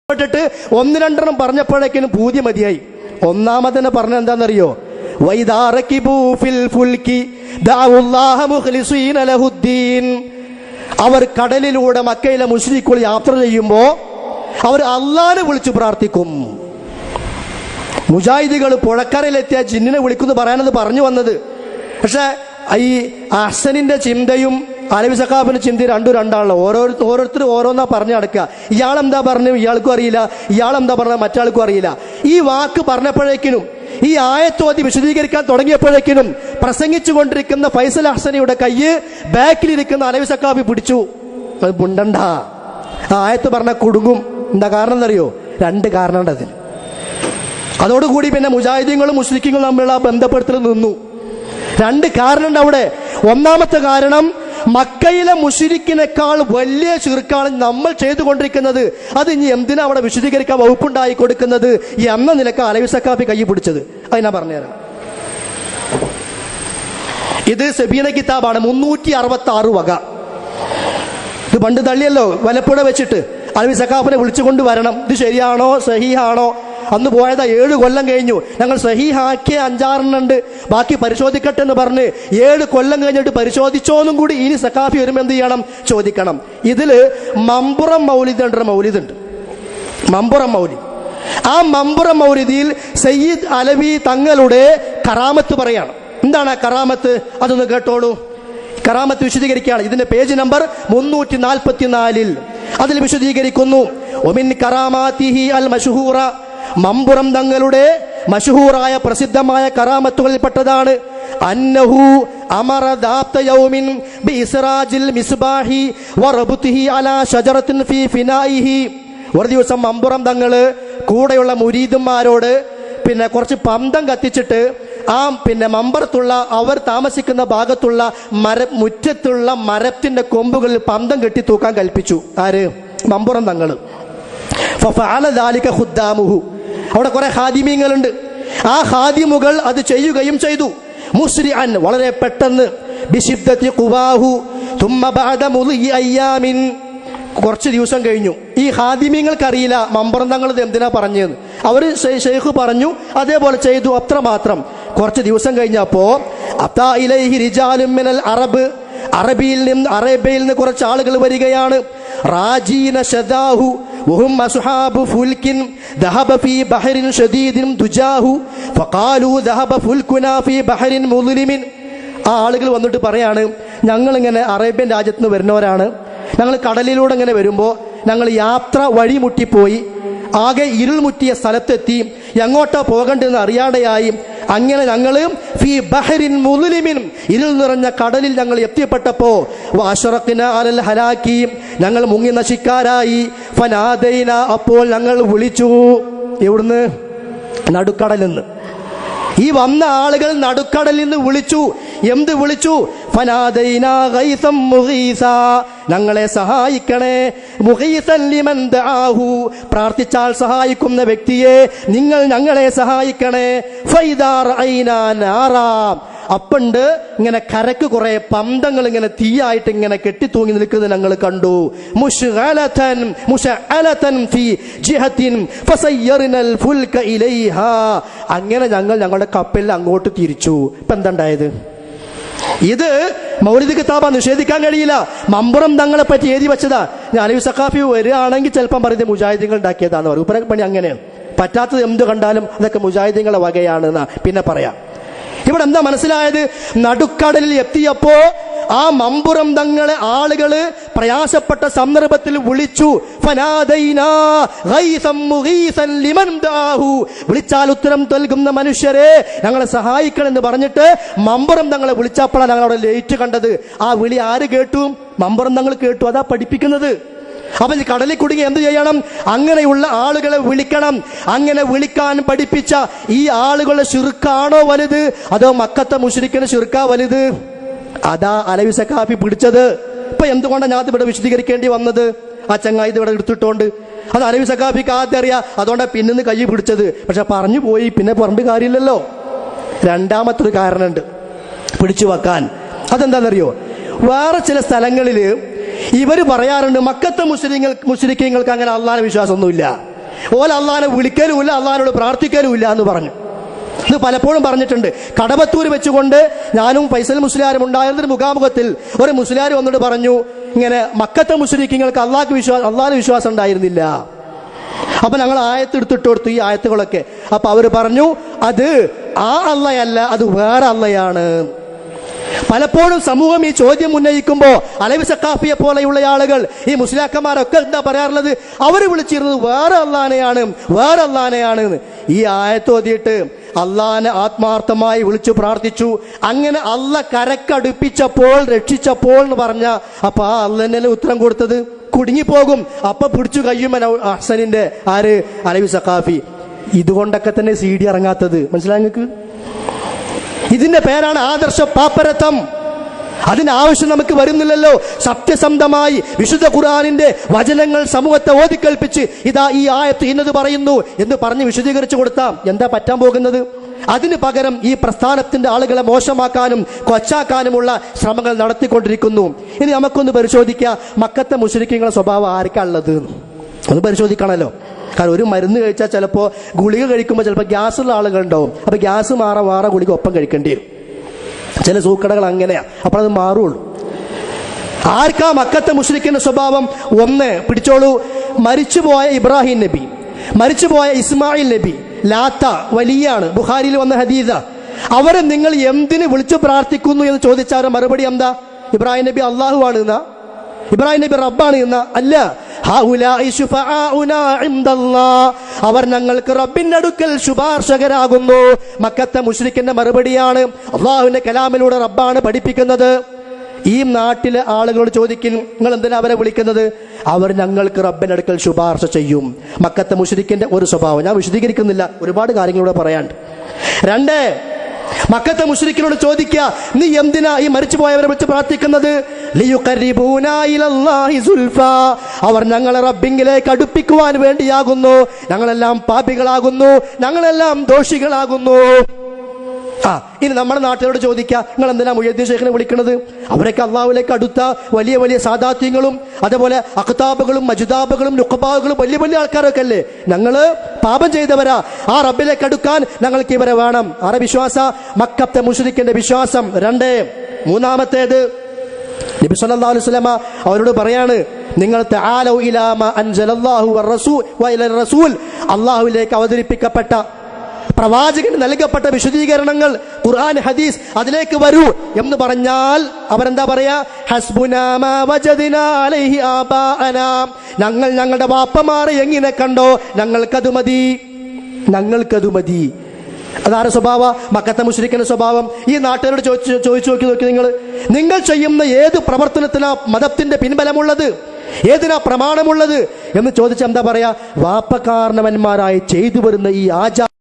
ിട്ട് ഒന്ന് രണ്ടെണ്ണം പറഞ്ഞപ്പോഴേക്കിനും പൂതി മതിയായി. ഒന്നാമതിനെ പറഞ്ഞ എന്താണെന്നറിയോ? അവർ കടലിലൂടെ മക്കയിലെ മുശ്രിക്കുകൾ യാത്ര ചെയ്യുമ്പോ അവർ അള്ളാനെ വിളിച്ചു പ്രാർത്ഥിക്കും. മുജാഹിദികൾ പുഴക്കരയിലെത്തിയ ജിന്നിനെ വിളിക്കുന്നു പറയാനത് പറഞ്ഞു വന്നത്. പക്ഷെ ഈ അഹ്സനിന്റെ ചിന്തയും അലവി സഖാഫിന്റെ ചിന്തയും രണ്ടാണല്ലോ. ഓരോരുത്തരും ഓരോന്നാ പറഞ്ഞു നടക്കുക. ഇയാളെന്താ പറഞ്ഞു ഇയാൾക്കും അറിയില്ല, ഇയാളെന്താ പറഞ്ഞ മറ്റാൾക്കും അറിയില്ല. ഈ വാക്ക് പറഞ്ഞപ്പോഴേക്കിനും ഈ ആയത്തോതി വിശദീകരിക്കാൻ തുടങ്ങിയപ്പോഴേക്കിനും പ്രസംഗിച്ചു കൊണ്ടിരിക്കുന്ന ഫൈസൽ അഹ്സനിയുടെ കയ്യ് ബാക്കിലിരിക്കുന്ന അലവി സഖാഫി പിടിച്ചു. അത് മുണ്ടണ്ട, ആ ആയത്ത് പറഞ്ഞ കുടുങ്ങും. എന്താ കാരണം എന്നറിയോ? രണ്ട് കാരണം ഉണ്ട് അതിന്. അതോടുകൂടി പിന്നെ മുജാഹിദീങ്ങളും മുസ്ലിങ്ങളും തമ്മിലുള്ള ബന്ധപ്പെടുത്തൽ നിന്നു. രണ്ട് കാരണമുണ്ട് അവിടെ. ഒന്നാമത്തെ കാരണം, മക്കയിലെ മുശ്രിക്കിനേക്കാൾ വലിയ ശിർക്കാണ് നമ്മൾ ചെയ്തുകൊണ്ടിരിക്കുന്നത്. അത് ഇനി എന്തിനാ അവിടെ വിശദീകരിക്കാൻ വകുപ്പുണ്ടായി കൊടുക്കുന്നത് എന്ന നിലക്ക് അലവി സഖാഫി കൈ പിടിച്ചത്. അത് ഞാൻ പറഞ്ഞുതരാം. ഇത് സബീന കിതാബാണ്, 366 വക. ഇത് പണ്ട് തള്ളിയല്ലോ വലപ്പുഴ വെച്ചിട്ട്. അലവി സഖാഫിനെ വിളിച്ചുകൊണ്ട് വരണം. ഇത് ശരിയാണോ സഹീഹാണോ? അന്ന് പോയതാ, 7 കൊല്ലം കഴിഞ്ഞു. ഞങ്ങൾ സഹീഹാക്കിയ 5-6 ബാക്കി പരിശോധിക്കട്ടെ എന്ന് പറഞ്ഞ് 7 കൊല്ലം കഴിഞ്ഞിട്ട് പരിശോധിച്ചോന്നും കൂടി ഇനി സഖാഫി വരുമ്പോൾ എന്ത് ചെയ്യണം? ചോദിക്കണം. ഇതില് മമ്പുറം മൗലിദുണ്ട്. മമ്പുറം മൗലിദ്. ആ മമ്പുറം മൗലിദിൽ സയ്യിദ് അലവി തങ്ങളുടെ കറാമത്ത് പറയാണ്. എന്താണ് ആ കറാമത്ത്? അതൊന്ന് കേട്ടോളൂ. കറാമത്ത് വിശദീകരിക്കുകയാണ്. ഇതിന്റെ പേജ് നമ്പർ 344. അതിൽ വിശദീകരിക്കുന്നു, ഒമിൻ കറാമാതിഹി അൽ മശ്ഹൂറ, മമ്പുറം തങ്ങളുടെ മശ്ഹൂറായ പ്രസിദ്ധമായ കറാമത്തുകളിൽപ്പെട്ടതാണ് അന്നഹു അമറ ദാത്ത യൗമിൻ ബിഇസ്റാജിൽ മിസ്ബാഹി വറബ്തിഹി അലാ ഷജറത്തിൻ ഫീ ഫിനായിഹി. ഒരു ദിവസം മമ്പുറം തങ്ങള് കൂടെയുള്ള മുരീദന്മാരോട് പിന്നെ കുറച്ച് പന്തം കത്തിച്ചിട്ട് ആ മമ്പറത്തുള്ള അവർ താമസിക്കുന്ന ഭാഗത്തുള്ള മുറ്റത്തുള്ള മരത്തിന്റെ കൊമ്പുകളിൽ പന്തം കെട്ടി തൂക്കാൻ കൽപ്പിച്ചു. ആര്? മമ്പുറം തങ്ങള്. ഫഫഅല ദാലിക ഖുദ്ദാമുഹു. അവിടെ കുറെ ഖാദിമീങ്ങളുണ്ട്. ആ ഖാദിമുകൾ അത് ചെയ്യുകയും ചെയ്തു. മുസ്രിഅൻ, വളരെ പെട്ടെന്ന്. ബിശിദ്ദതി ഖുവാഹു തുമ്മ ബഅദ മുളി അയ്യാമിൻ. കുറച്ച് ദിവസം കഴിഞ്ഞു. ഈ ഖാദിമീങ്ങൾക്കറിയില്ല മമ്പുറം തങ്ങൾ ഇത് എന്തിനാ പറഞ്ഞതെന്ന്. അവർ ഷെയ്ഖ് പറഞ്ഞു, അതേപോലെ ചെയ്തു, അത്രമാത്രം. കുറച്ച് ദിവസം കഴിഞ്ഞപ്പോ അതാ ഇലൈഹി റിജാലുൻ മിനൽ അറബ്, അറബിയിൽ നിന്ന് കുറച്ച് ആളുകൾ വരികയാണ്. റാജീന ശദാഹു വഹും അസ്ഹാബു ഫുൽകിൻ ദഹബ ഫീ ബഹരിൻ ശദീദിൻ ദുജാഹു ഫഖാലു ദഹബ ഫുൽകുനാ ഫീ ബഹരിൻ മുദ്ലിമിൻ. ആ ആളുകൾ വന്നിട്ട് പറയാണ്, ഞങ്ങളിങ്ങനെ അറേബ്യൻ രാജ്യത്ത് നിന്ന് വരുന്നവരാണ്. ഞങ്ങൾ കടലിലൂടെ ഇങ്ങനെ വരുമ്പോൾ ഞങ്ങൾ യാത്ര വഴിമുട്ടിപ്പോയി, ആകെ ഇരുൾമുറ്റിയ സ്ഥലത്തെത്തി, എങ്ങോട്ടാ പോകണ്ടെന്ന് അറിയാതെയായി. അങ്ങനെ ഞങ്ങൾ ഫീ ബഹരിൻ മുദ്ലിമിൻ, ഇരുൾ നിറഞ്ഞ കടലിൽ ഞങ്ങൾ എത്തിപ്പെട്ടപ്പോ വഅശ്റഖ്ന അലൽ ഹലാക്കി, ഞങ്ങൾ മുങ്ങി നശിക്കാരായി. ഫനാദൈന, അപ്പോൾ ഞങ്ങൾ വിളിച്ചു. എവിടുന്ന്? നടുക്കടലിൽ നിന്ന്. ഈ വന്ന ആളുകൾ നടുക്കടലിൽ നിന്ന് വിളിച്ചു. എന്ത് വിളിച്ചു? ഫനാദൈനാ ഗൈസം മുഗീസ, ഞങ്ങളെ സഹായിക്കണേ. മുഗീസൻ ലിമൻ ദആഹു, പ്രാർത്ഥിച്ചാൽ സഹായിക്കുന്ന വ്യക്തിയെ നിങ്ങൾ ഞങ്ങളെ സഹായിക്കണേ. ഫൈദാ റഅയ്നാ നാറാ, അപ്പണ്ട് ഇങ്ങനെ കരക്ക് കുറെ പന്തങ്ങൾ ഇങ്ങനെ തീയായിട്ട് ഇങ്ങനെ കെട്ടിത്തൂങ്ങി നിൽക്കുന്നത് ഞങ്ങൾ കണ്ടു. മുശഅലതൻ ഫീ ജിഹത്തിൻ ഫസയ്യർനൽ ഫുൽക ഇലൈഹാ, അങ്ങനെ ഞങ്ങൾ ഞങ്ങളുടെ കപ്പലിൽ അങ്ങോട്ട് തിരിച്ചു. ഇപ്പൊ എന്താണ്ടായത്? ഇത് മൗലിദ് കിതാബ, നിഷേധിക്കാൻ കഴിയില്ല. മമ്പുറം തങ്ങളെ പറ്റി എഴുതി വെച്ചതാ. ഞാൻ അലവി സഖാഫി വരികയാണെങ്കിൽ ചിലപ്പം പറയുന്നത് മുജാഹിദീങ്ങൾ ഉണ്ടാക്കിയതാന്ന് പറയും. ഉപ്പര പണി അങ്ങനെയാണ്. പറ്റാത്തത് എന്ത് കണ്ടാലും അതൊക്കെ മുജാഹിദീങ്ങളുടെ വകയാണെന്നാ പിന്നെ പറയാം. ഇവിടെ എന്താ മനസ്സിലായത്? നടുക്കടലിൽ എത്തിയപ്പോ ആ മമ്പുറം തങ്ങളെ ആളുകള് പ്രയാസപ്പെട്ട സന്ദർഭത്തിൽ വിളിച്ചു. ഫനാദൈനാ ഗൈസം മുഗീസൻ ലിമൻ ദാഹു, വിളിച്ചാൽ ഉത്തരം നൽകുന്ന മനുഷ്യരെ ഞങ്ങളെ സഹായിക്കണമെന്ന് പറഞ്ഞിട്ട് മമ്പുറം തങ്ങളെ വിളിച്ചപ്പോഴാണ് ഞങ്ങൾ അവിടെ ലേറ്റ് കണ്ടത്. ആ വിളി ആര് കേട്ടു? മമ്പുറം തങ്ങൾ കേട്ടു. അതാ പഠിപ്പിക്കുന്നത്. അപ്പൊ കടലിൽ കുടുങ്ങി എന്ത് ചെയ്യണം? അങ്ങനെയുള്ള ആളുകളെ വിളിക്കണം. അങ്ങനെ വിളിക്കാൻ പഠിപ്പിച്ച ഈ ആളുകളുടെ ശിർക്കാണോ വലുത്, അതോ മക്കത്തെ മുശ്രിക്കിന് ശിർക്കാ വലുത്? അതാ അലവി സഖാഫി പിടിച്ചത്. ഇപ്പൊ എന്തുകൊണ്ടാണ് ഞാൻ ഇവിടെ വിശദീകരിക്കേണ്ടി വന്നത്? ആ ചങ്ങായി ഇവിടെ എടുത്തിട്ടോണ്ട് അത് അലവി സഖാഫിക്ക് ആദ്യം അറിയാം, അതുകൊണ്ടാണ് പിന്നിന്ന് കൈ പിടിച്ചത്. പക്ഷെ പറഞ്ഞു പോയി, പിന്നെ പറഞ്ഞിട്ട് കാര്യമില്ലല്ലോ. രണ്ടാമത്തൊരു കാരണമുണ്ട് പിടിച്ചു വെക്കാൻ. അതെന്താണെന്നറിയോ? വേറെ ചില സ്ഥലങ്ങളിൽ ഇവർ പറയാറുണ്ട് മക്കത്തെ മുസ്ലിങ്ങൾക്ക് അങ്ങനെ അള്ളാഹുവിനെ വിശ്വാസമൊന്നുമില്ല. ഓല അള്ളാഹിനെ വിളിക്കലുമില്ല, അള്ളാഹിനോട് പ്രാർത്ഥിക്കലുമില്ല എന്ന് പറഞ്ഞു. ഇത് പലപ്പോഴും പറഞ്ഞിട്ടുണ്ട്. കടവത്തൂർ വെച്ചുകൊണ്ട് ഞാനും ഫൈസൽ മുസ്ലിയാരും ഉണ്ടായിരുന്നൊരു മുഖാമുഖത്തിൽ ഒരു മുസ്ലിയാർ വന്നിട്ട് പറഞ്ഞു, ഇങ്ങനെ മക്കത്തെ മുശ്രിക്കീങ്ങൾക്ക് അള്ളാഹിന് വിശ്വാസം ഉണ്ടായിരുന്നില്ല. അപ്പൊ ഞങ്ങൾ ആയത്ത് എടുത്തിട്ട് കൊടുത്തു, ഈ ആയത്തുകളൊക്കെ. അപ്പൊ അവര് പറഞ്ഞു, അത് ആ അള്ളയല്ല, അത് വേറെ അള്ളയാണ്. പലപ്പോഴും സമൂഹം ഈ ചോദ്യം ഉന്നയിക്കുമ്പോൾ അലവി സഖാഫിയെ പോലെയുള്ള ആളുകൾ, ഈ മുസ്ലിയാക്കന്മാരൊക്കെ എന്താ പറയാറുള്ളത്? അവർ വിളിച്ചിരുന്നത് വേറെ അള്ളാനെയാണ്, വേറെ അള്ളാനെയാണ്. ഈ ആയത്ത് ഓതിയിട്ട് അള്ളാനെ ആത്മാർത്ഥമായി വിളിച്ചു പ്രാർത്ഥിച്ചു. അങ്ങനെ അള്ള കരക്കടുപ്പിച്ചപ്പോൾ, രക്ഷിച്ചപ്പോൾ എന്ന് പറഞ്ഞ അപ്പൊ ആ അള്ളനെ ഉത്തരം കൊടുത്തത് കുടുങ്ങിപ്പോകും. അപ്പൊ പിടിച്ചു കഴിയുമൻ അഹ്സനിന്റെ ആര്? അലവി സഖാഫി. ഇതുകൊണ്ടൊക്കെ തന്നെ CD ഇറങ്ങാത്തത് മനസ്സിലായി നിങ്ങൾക്ക്? ഇതിന്റെ പേരാണ് ആദർശ പാപ്പരത്വം. അതിന് ആവശ്യം നമുക്ക് വരുന്നില്ലല്ലോ. സത്യസന്ധമായി വിശുദ്ധ ഖുർആനിന്റെ വചനങ്ങൾ സമൂഹത്തെ ഓതിക്കൽപ്പിച്ച് ഇതാ ഈ ആയത്ത് ഇന്നത് പറയുന്നു എന്ന് പറഞ്ഞ് വിശദീകരിച്ചു കൊടുത്താൽ എന്താ പറ്റാൻ പോകുന്നത്? അതിന് പകരം ഈ പ്രസ്ഥാനത്തിന്റെ ആളുകളെ മോശമാക്കാനും കൊച്ചാക്കാനുമുള്ള ശ്രമങ്ങൾ നടത്തിക്കൊണ്ടിരിക്കുന്നു. ഇനി നമുക്കൊന്ന് പരിശോധിക്കാം, മക്കത്തെ മുശ്രിക്കുകളുടെ സ്വഭാവം ആർക്കാണുള്ളത് ഒന്ന് പരിശോധിക്കണമല്ലോ. കാരണം ഒരു മരുന്ന് കഴിച്ചാൽ ചിലപ്പോൾ ഗുളിക കഴിക്കുമ്പോൾ ചിലപ്പോൾ ഗ്യാസുള്ള ആളുകളുണ്ടാവും. അപ്പൊ ഗ്യാസ് മാറാ ഗുളിക ഒപ്പം കഴിക്കേണ്ടി വരും. ചില സൂക്കടകൾ അങ്ങനെയാ, അപ്പോൾ അത് മാറുള്ളൂ. ആർക്കാ മക്കത്തെ മുശ്രിക്കിന്റെ സ്വഭാവം? ഒന്ന് പിടിച്ചോളൂ, മരിച്ചുപോയ ഇബ്രാഹിം നബി, മരിച്ചുപോയ ഇസ്മായിൽ നബി, ലാത്ത വലിയാണ്, ബുഖാരിയിൽ വന്ന ഹദീസ. അവരെ നിങ്ങൾ എന്തിന് വിളിച്ചു പ്രാർത്ഥിക്കുന്നു എന്ന് ചോദിച്ചാൽ മറുപടി എന്താ? ഇബ്രാഹിം നബി അള്ളാഹു ആണ് എന്നാ? ഇബ്രാഹിം നബി റബ്ബാണ് എന്നാ? അല്ല, അവർ ഞങ്ങൾക്ക് റബ്ബിന്റെ അടുക്കൽ ശുപാർശകരാകുന്നു. മക്കത്തെ മുശ്രിക്കിന്റെ മറുപടിയാണ്. അള്ളാഹുവിന്റെ കലാമിലൂടെ റബ്ബാണ് പഠിപ്പിക്കുന്നത്. ഈ നാട്ടിലെ ആളുകളോട് ചോദിക്കും, നിങ്ങൾ എന്തിനാ അവരെ വിളിക്കുന്നത്? അവർ ഞങ്ങൾക്ക് റബ്ബിന്റെ അടുക്കൽ ശുപാർശ ചെയ്യും. മക്കത്തെ മുശ്രിക്കിന്റെ ഒരു സ്വഭാവം ഞാൻ വിശദീകരിക്കുന്നില്ല, ഒരുപാട് കാര്യങ്ങളൂടെ പറയാണ്ട്. രണ്ട്, മക്കത്തെ മുശ്രിക്കിനോട് ചോദിക്കുക, നീ എന്തിനാ ഈ മരിച്ചുപോയവരെ വെച്ച് പ്രാർത്ഥിക്കുന്നത്? അവർ ഞങ്ങളെ റബ്ബിങ്കിലേക്ക് അടുപ്പിക്കുവാൻ വേണ്ടിയാകുന്നു. ഞങ്ങളെല്ലാം പാപികളാകുന്നു, ഞങ്ങളെല്ലാം ദോഷികളാകുന്നു. ഇനി നമ്മുടെ നാട്ടിലോട് ചോദിക്കുക, നിങ്ങൾ എന്തിനാ മുഹ്യിദ്ദീൻ ശൈഖിനെ വിളിക്കുന്നത്? അവരൊക്കെ അള്ളാഹുവിലേക്ക് അടുത്ത വലിയ വലിയ സാദാത്യങ്ങളും അതുപോലെ അഖ്താബുകളും മജ്ദാബുകളും നുഖബാകളും വലിയ വലിയ ആൾക്കാരൊക്കെ അല്ലേ? ഞങ്ങള് പാപം ചെയ്തവരാ, ആ റബ്ബിലേക്ക് അടുക്കാൻ ഞങ്ങൾക്ക് ഇവരെ വേണം. ആരെ വിശ്വാസ? മക്കത്തെ മുശ്രിക്കിന്റെ വിശ്വാസം. രണ്ട്, മൂന്നാമത്തേത് നബി സല്ലല്ലാഹു അലൈഹി വസല്ലമ അവരോട് പറയാണ്, നിങ്ങൾ തആലൗ ഇലാ മാ അൻസലല്ലാഹു വഇലർ റസൂൽ, അള്ളാഹുവിലേക്ക് അവതരിപ്പിക്കപ്പെട്ട പ്രവാചകന് നൽകപ്പെട്ട വിശദീകരണങ്ങൾ ഖുർആൻ ഹദീസ് അതിലേക്ക് വരൂ എന്ന് പറഞ്ഞാൽ അവരെന്താ പറയാ? ഹസ്ബുനാ മാ വജദ്നാ അലൈഹി ആബാഅനാ, ഞങ്ങൾ ഞങ്ങളുടെ വാപ്പമാരെ എങ്ങനെ കണ്ടോ ഞങ്ങൾക്കത് മതി, ഞങ്ങൾക്കത് മതി. അതാരുടെ സ്വഭാവ? മക്കത്തെ മുശ്രിക്കിന്റെ സ്വഭാവം. ഈ നാട്ടുകാരോട് ചോദിച്ചു നോക്കി നിങ്ങൾ ചെയ്യുന്ന ഏത് പ്രവർത്തനത്തിനാ മതത്തിന്റെ പിൻബലമുള്ളത്, ഏതിനാ പ്രമാണമുള്ളത് എന്ന് ചോദിച്ചാൽ എന്താ പറയാ? വാപ്പ കാരണവന്മാരായി ചെയ്തു വരുന്ന ഈ ആചാരം